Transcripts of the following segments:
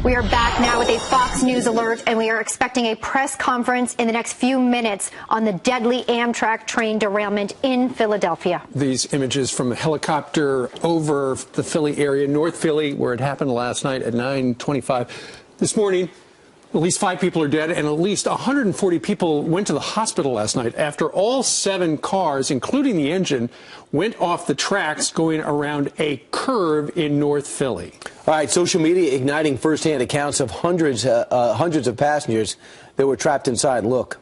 We are back now with a Fox News alert, and we are expecting a press conference in the next few minutes on the deadly Amtrak train derailment in Philadelphia. These images from a helicopter over the Philly area, North Philly, where it happened last night at 9:25. This morning, at least 5 people are dead, and at least 140 people went to the hospital last night after all 7 cars, including the engine, went off the tracks going around a curve in North Philly. All right, social media igniting firsthand accounts of hundreds of passengers that were trapped inside. Look.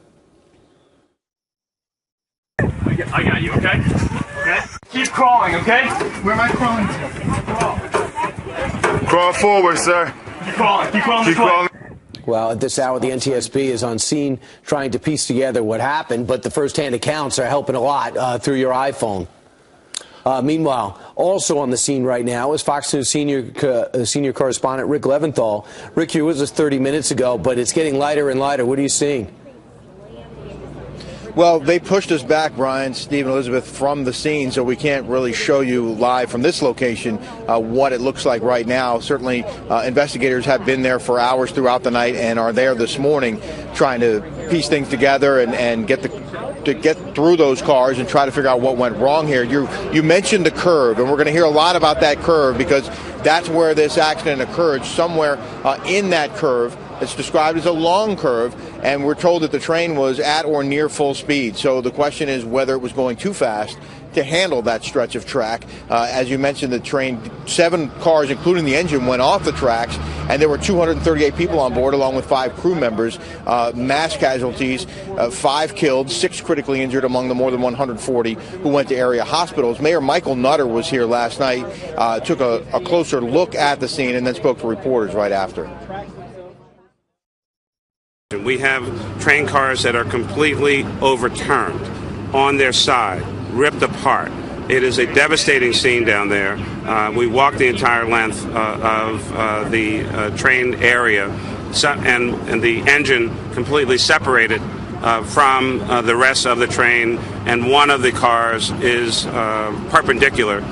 I got you, okay? Okay? Keep crawling, okay? Where am I crawling to? Crawl forward, sir. Keep crawling. Keep crawling. Keep crawling. Well, at this hour, the NTSB is on scene trying to piece together what happened, but the firsthand accounts are helping a lot through your iPhone. Meanwhile, also on the scene right now is Fox News senior correspondent Rick Leventhal. Rick, you were with us 30 minutes ago, but it's getting lighter and lighter. What are you seeing? Well, they pushed us back, Brian, Steve, and Elizabeth, from the scene, so we can't really show you live from this location what it looks like right now. Certainly, investigators have been there for hours throughout the night and are there this morning trying to piece things together and get through those cars and try to figure out what went wrong here. You mentioned the curve, and we're going to hear a lot about that curve because that's where this accident occurred, somewhere in that curve. It's described as a long curve, and we're told that the train was at or near full speed. So the question is whether it was going too fast to handle that stretch of track. As you mentioned, the train, 7 cars, including the engine, went off the tracks, and there were 238 people on board, along with 5 crew members. Mass casualties, 5 killed, 6 critically injured among the more than 140 who went to area hospitals. Mayor Michael Nutter was here last night, took a closer look at the scene, and then spoke to reporters right after. We have train cars that are completely overturned on their side, ripped apart. It is a devastating scene down there. We walked the entire length of the train area, and the engine completely separated from the rest of the train, and one of the cars is perpendicular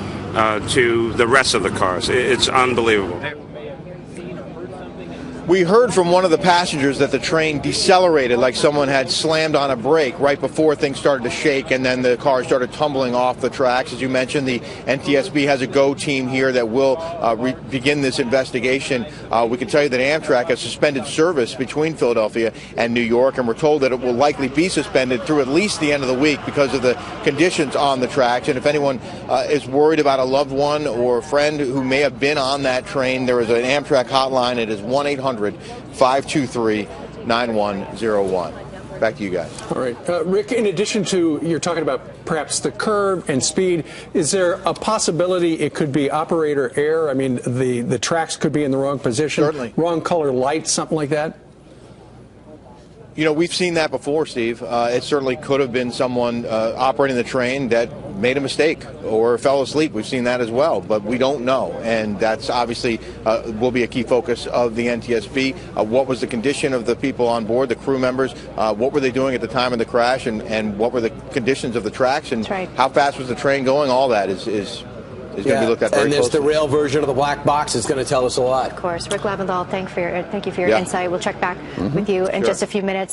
to the rest of the cars. It's unbelievable. We heard from one of the passengers that the train decelerated like someone had slammed on a brake right before things started to shake, and then the car started tumbling off the tracks. As you mentioned, the NTSB has a GO team here that will begin this investigation. We can tell you that Amtrak has suspended service between Philadelphia and New York, and we're told that it will likely be suspended through at least the end of the week because of the conditions on the tracks. And if anyone is worried about a loved one or a friend who may have been on that train, there is an Amtrak hotline. It is 1-800-523-9101. Back to you guys. All right. Rick, in addition to, you're talking about perhaps the curve and speed, is there a possibility it could be operator error? I mean, the tracks could be in the wrong position, certainly. Wrong color lights, something like that? You know, we've seen that before, Steve. It certainly could have been someone operating the train that made a mistake or fell asleep. We've seen that as well, but we don't know. And that's obviously will be a key focus of the NTSB. What was the condition of the people on board, the crew members? What were they doing at the time of the crash? And what were the conditions of the tracks? And how fast was the train going? All that is going to be looked at very closely. And there's the rail version of the black box is going to tell us a lot. Of course. Rick Leventhal, thank you for your insight. We'll check back with you in just a few minutes.